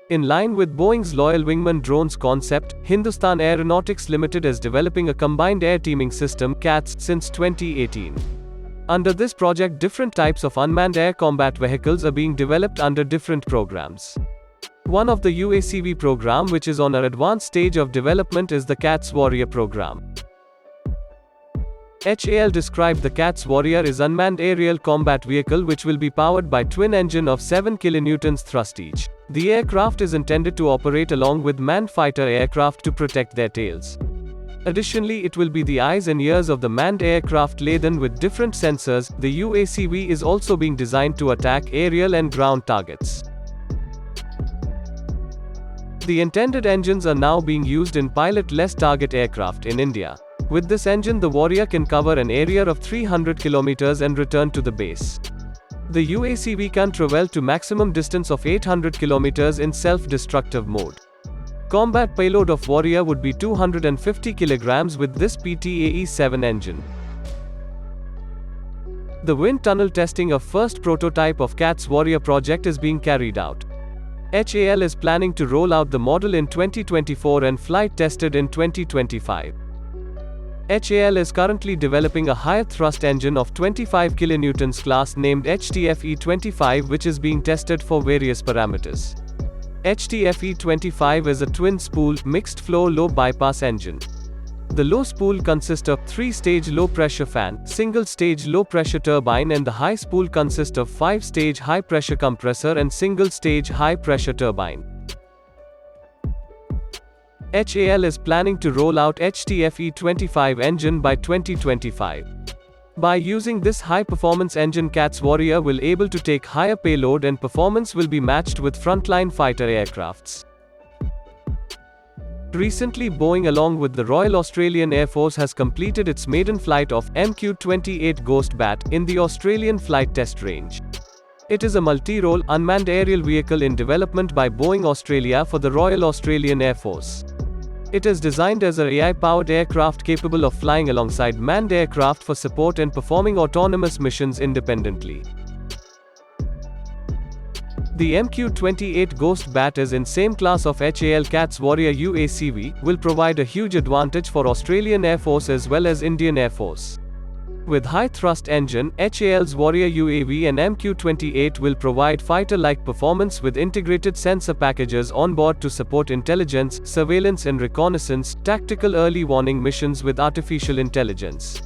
In line with Boeing's Loyal Wingman drones concept, Hindustan Aeronautics Limited is developing a combined air teaming system (CATS) since 2018. Under this project, different types of unmanned air combat vehicles are being developed under different programs. One of the UACV program which is on an advanced stage of development is the CATS Warrior program. HAL described the CATS Warrior as unmanned aerial combat vehicle which will be powered by twin engine of 7 kN thrust each. The aircraft is intended to operate along with manned fighter aircraft to protect their tails. Additionally, it will be the eyes and ears of the manned aircraft laden with different sensors. The UACV is also being designed to attack aerial and ground targets. The intended engines are now being used in pilot-less target aircraft in India. With this engine, the Warrior can cover an area of 300 km and return to the base. The UACV can travel to maximum distance of 800 km in self-destructive mode. Combat payload of Warrior would be 250 kg with this PTAE-7 engine. The wind tunnel testing of first prototype of CATS Warrior project is being carried out. HAL is planning to roll out the model in 2024 and flight tested in 2025. HAL is currently developing a higher thrust engine of 25 kN class named HTFE-25 which is being tested for various parameters. HTFE-25 is a twin-spool, mixed-flow low-bypass engine. The low spool consists of 3-stage low-pressure fan, single-stage low-pressure turbine and the high spool consists of 5-stage high-pressure compressor and single-stage high-pressure turbine. HAL is planning to roll out HTFE-25 engine by 2025. By using this high-performance engine, CATS Warrior will able to take higher payload and performance will be matched with frontline fighter aircrafts. Recently, Boeing along with the Royal Australian Air Force has completed its maiden flight of MQ-28 Ghost Bat in the Australian flight test range. It is a multi-role, unmanned aerial vehicle in development by Boeing Australia for the Royal Australian Air Force. It is designed as an AI-powered aircraft capable of flying alongside manned aircraft for support and performing autonomous missions independently. The MQ-28 Ghost Bat is in same class of HAL CATS Warrior UACV, will provide a huge advantage for Australian Air Force as well as Indian Air Force. With high-thrust engine, HAL's Warrior UAV and MQ-28 will provide fighter-like performance with integrated sensor packages on board to support intelligence, surveillance and reconnaissance, tactical early warning missions with artificial intelligence.